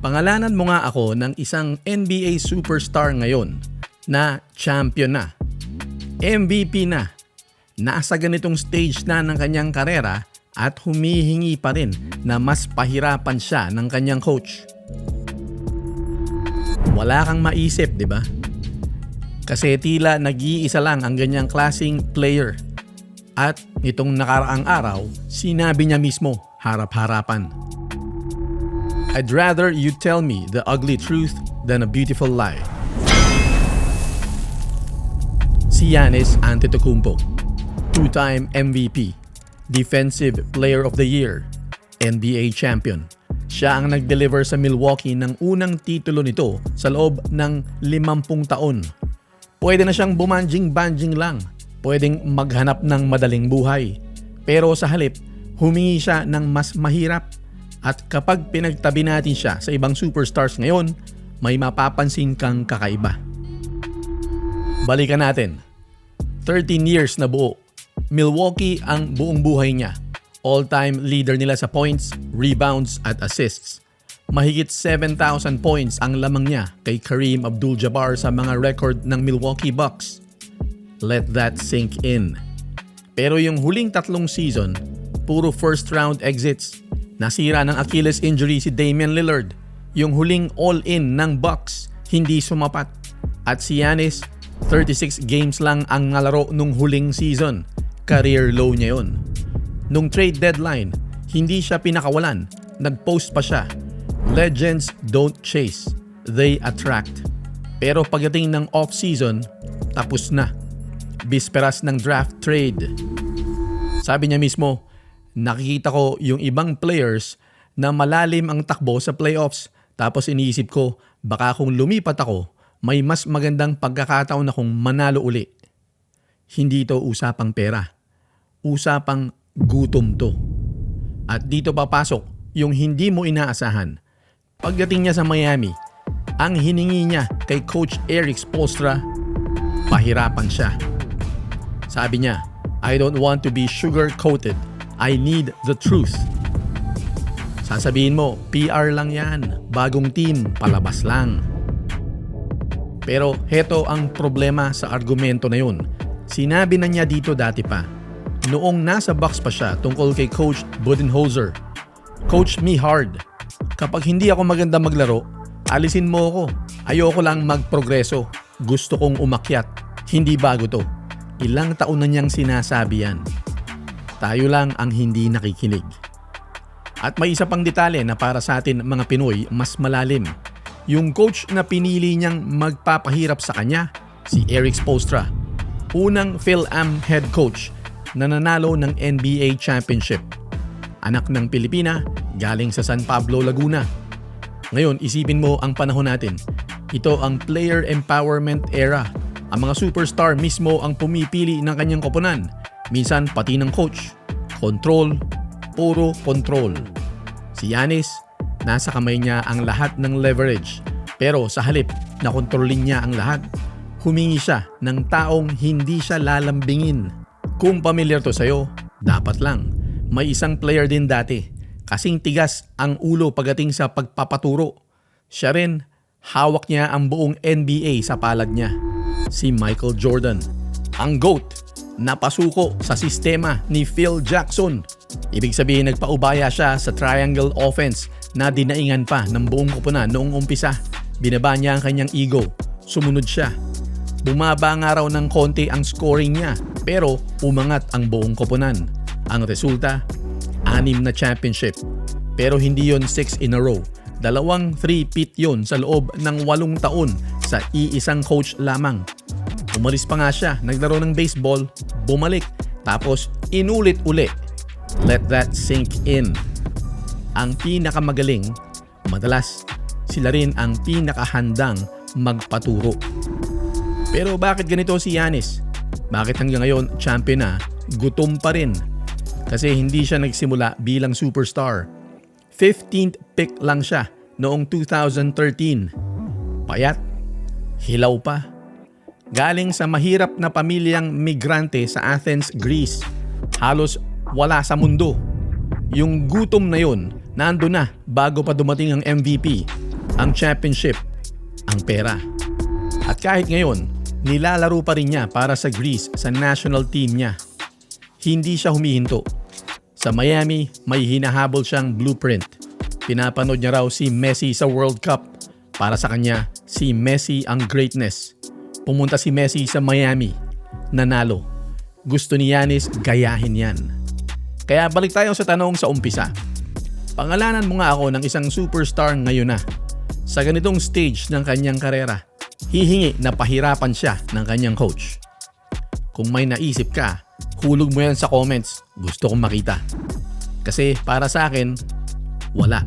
Pangalanan mo nga ako ng isang NBA superstar ngayon na champion na, MVP na, nasa ganitong stage na ng kanyang karera at humihingi pa rin na mas pahirapan siya ng kanyang coach. Wala kang maisip, di ba? Kasi tila nag-iisa lang ang ganyang klaseng player. At nitong nakaraang araw, sinabi niya mismo, harap-harapan. I'd rather you tell me the ugly truth than a beautiful lie. Si Giannis Antetokounmpo, two-time MVP, Defensive Player of the Year, NBA Champion. Siya ang nag-deliver sa Milwaukee ng unang titulo nito sa loob ng 50 taon. Pwede na siyang bumanjing-banjing lang. Pwedeng maghanap ng madaling buhay. Pero sa halip, humingi siya ng mas mahirap. At kapag pinagtabi natin siya sa ibang superstars ngayon, may mapapansin kang kakaiba. Balikan natin. 13 years na buo. Milwaukee ang buong buhay niya. All-time leader nila sa points, rebounds at assists. Mahigit 7,000 points ang lamang niya kay Kareem Abdul-Jabbar sa mga record ng Milwaukee Bucks. Let that sink in. Pero yung huling 3 season, puro first round exits. Nasira ng Achilles injury si Damian Lillard. Yung huling all-in ng Bucks, hindi sumapat. At si Giannis, 36 games lang ang nalaro nung huling season. Career low niya yun. Nung trade deadline, hindi siya pinakawalan. Nag-post pa siya. Legends don't chase, they attract. Pero pagdating ng off-season, tapos na. Bisperas ng draft trade. Sabi niya mismo, nakikita ko yung ibang players na malalim ang takbo sa playoffs. Tapos iniisip ko, baka kung lumipat ako, may mas magandang pagkakataon akong manalo uli. Hindi ito usapang pera. Usapang gutom to. At dito papasok yung hindi mo inaasahan. Pagdating niya sa Miami, ang hiningi niya kay Coach Erik Spoelstra, pahirapan siya. Sabi niya, I don't want to be sugar-coated. I need the truth. Sasabihin mo, PR lang yan. Bagong team, palabas lang. Pero heto ang problema sa argumento na yun. Sinabi na niya dito dati pa. Noong nasa Bucks pa siya tungkol kay Coach Budenholzer. Coach me hard. Kapag hindi ako maganda maglaro, alisin mo ako. Ayoko lang magprogreso. Gusto kong umakyat. Hindi bago to. Ilang taon na niyang sinasabi yan. Tayo lang ang hindi nakikinig. At may isa pang detalye na para sa atin mga Pinoy mas malalim. Yung coach na pinili niyang magpapahirap sa kanya, si Erik Spoelstra. Unang Phil-Am head coach na nanalo ng NBA Championship. Anak ng Pilipina, galing sa San Pablo, Laguna. Ngayon, isipin mo ang panahon natin. Ito ang player empowerment era. Ang mga superstar mismo ang pumipili ng kanyang koponan. Minsan pati ng coach. Control, puro control. Si Giannis, nasa kamay niya ang lahat ng leverage. Pero sa halip na kontrolin niya ang lahat, humingi siya ng taong hindi siya lalambingin. Kung pamilyar to sa'yo, dapat lang. May isang player din dati. Kasing tigas ang ulo pagdating sa pagpapaturo. Siya rin, hawak niya ang buong NBA sa palad niya. Si Michael Jordan. Ang GOAT, napasuko sa sistema ni Phil Jackson. Ibig sabihin nagpaubaya siya sa triangle offense na dinaingan pa ng buong koponan noong umpisa. Binaba niya ang kanyang ego. Sumunod siya. Bumaba nga raw ng konti ang scoring niya pero umangat ang buong koponan. Ang resulta, 6 na championship. Pero hindi yon 6 in a row. 2 3-peat yon sa loob ng 8 taon sa iisang coach lamang. Umalis pa nga siya, naglaro ng baseball, bumalik, tapos inulit uli. Let that sink in. Ang pinakamagaling, madalas sila rin ang pinakahandang magpaturo. Pero bakit ganito si Giannis? Bakit hanggang ngayon champion na, gutom pa rin? Kasi hindi siya nagsimula bilang superstar. 15th pick lang siya noong 2013. Payat, hilaw pa. Galing sa mahirap na pamilyang migrante sa Athens, Greece. Halos wala sa mundo. Yung gutom na yun, Nando na bago pa dumating ang MVP, ang championship, ang pera. At kahit ngayon, nilalaro pa rin niya para sa Greece sa national team niya. Hindi siya humihinto. Sa Miami, may hinahabol siyang blueprint. Pinapanood niya raw si Messi sa World Cup. Para sa kanya, si Messi ang greatness. Pumunta si Messi sa Miami. Nanalo. Gusto ni Giannis gayahin yan. Kaya balik tayo sa tanong sa umpisa. Pangalanan mo nga ako ng isang superstar ngayon na. Sa ganitong stage ng kanyang karera, hihingi na pahirapan siya ng kanyang coach. Kung may naisip ka, hulog mo yan sa comments. Gusto kong makita. Kasi para sa akin, wala.